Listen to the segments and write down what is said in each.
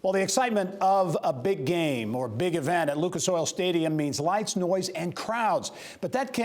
Well, the excitement of a big game or big event at Lucas Oil Stadium means lights, noise, and crowds. But that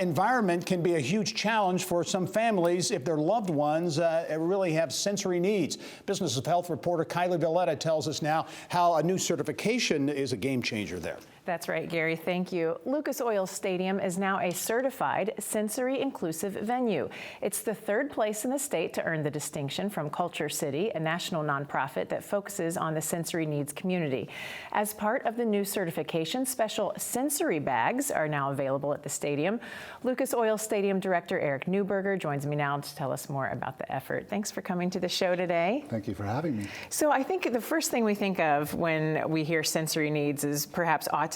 environment can be a huge challenge for some families if their loved ones really have sensory needs. Business of Health reporter Kylie Valletta tells us now how a new certification is a game changer there. That's right, Gary. Thank you. Lucas Oil Stadium is now a certified sensory inclusive venue. It's the third place in the state to earn the distinction from Culture City, a national nonprofit that focuses on the sensory needs community. As part of the new certification, special sensory bags are now available at the stadium. Lucas Oil Stadium Director Eric Neuburger joins me now to tell us more about the effort. Thanks for coming to the show today. Thank you for having me. So I think the first thing we think of when we hear sensory needs is perhaps autism,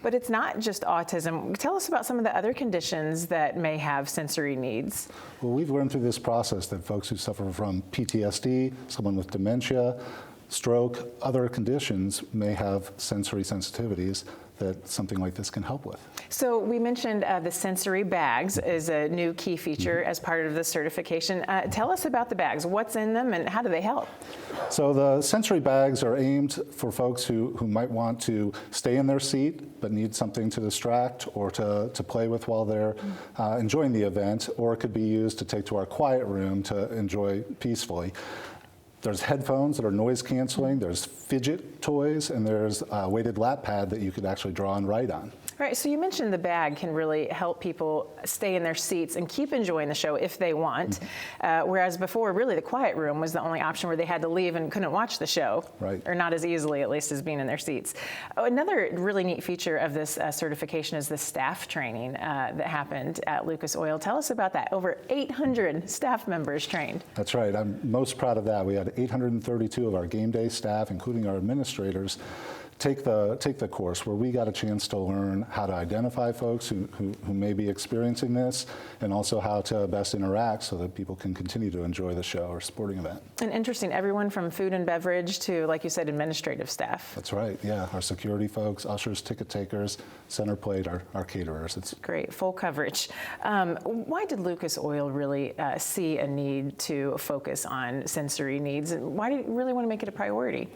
but it's not just autism. Tell us about some of the other conditions that may have sensory needs. Well, we've learned through this process that folks who suffer from PTSD, someone with dementia, stroke, other conditions may have sensory sensitivities that something like this can help with. So we mentioned the sensory bags is a new key feature as part of the certification. Tell us about the bags. What's in them and how do they help? So the sensory bags are aimed for folks who might want to stay in their seat but need something to distract or to play with while they're enjoying the event, or it could be used to take to our quiet room to enjoy peacefully. There's headphones that are noise canceling, there's fidget toys, and there's a weighted lap pad that you could actually draw and write on. Right, so you mentioned the bag can really help people stay in their seats and keep enjoying the show if they want, whereas before, really the quiet room was the only option where they had to leave and couldn't watch the show, right, or not as easily at least as being in their seats. Oh, another really neat feature of this certification is the staff training that happened at Lucas Oil. Tell us about that. Over 800 staff members trained. That's right, I'm most proud of that. We had 832 of our game day staff, including our administrators, take the course, where we got a chance to learn how to identify folks who may be experiencing this, and also how to best interact so that people can continue to enjoy the show or sporting event. And interesting, everyone from food and beverage to, like you said, administrative staff. That's right, yeah. Our security folks, ushers, ticket takers, center plate, our caterers. It's great, full coverage. Why did Lucas Oil really see a need to focus on sensory needs? And why did you really want to make it a priority?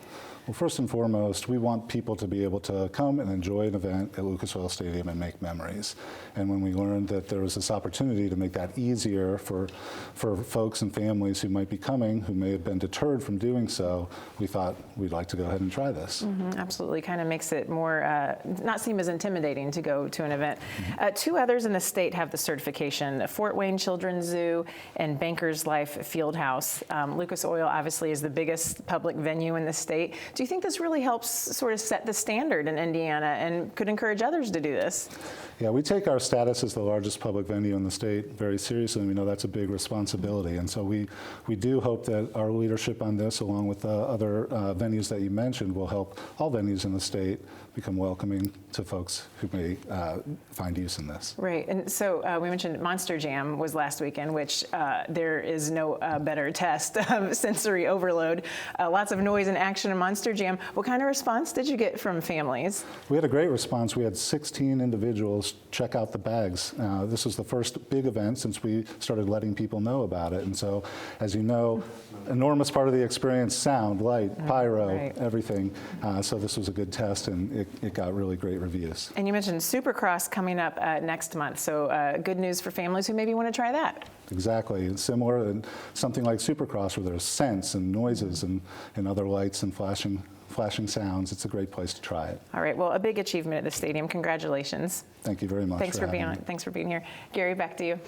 Well, first and foremost, we want people to be able to come and enjoy an event at Lucas Oil Stadium and make memories. And when we learned that there was this opportunity to make that easier for folks and families who might be coming, who may have been deterred from doing so, we thought we'd like to go ahead and try this. Absolutely, kind of makes it more, not seem as intimidating to go to an event. Two others in the state have the certification, Fort Wayne Children's Zoo and Bankers Life Fieldhouse. Lucas Oil obviously is the biggest public venue in the state. Do you think this really helps sort of set the standard in Indiana and could encourage others to do this? Yeah, we take our status as the largest public venue in the state very seriously, and we know that's a big responsibility. And so we do hope that our leadership on this, along with the other venues that you mentioned, will help all venues in the state become welcoming to folks who may find use in this. Right, and so we mentioned Monster Jam was last weekend, which there is no better test of sensory overload. Lots of noise and action in Monster Jam. What kind of response did you get from families? We had a great response. We had 16 individuals check out the bags. This was the first big event since we started letting people know about it. And so, as you know, enormous part of the experience, sound, light, pyro, right, everything. So this was a good test, and it got really great reviews. And you mentioned Supercross coming up next month. So good news for families who maybe want to try that. Exactly. It's similar to something like Supercross, where there's scents and noises and other lights and flashing sounds. It's a great place to try it. All right. Well, a big achievement at the stadium. Congratulations. Thank you very much. Thanks for being here. Gary, back to you.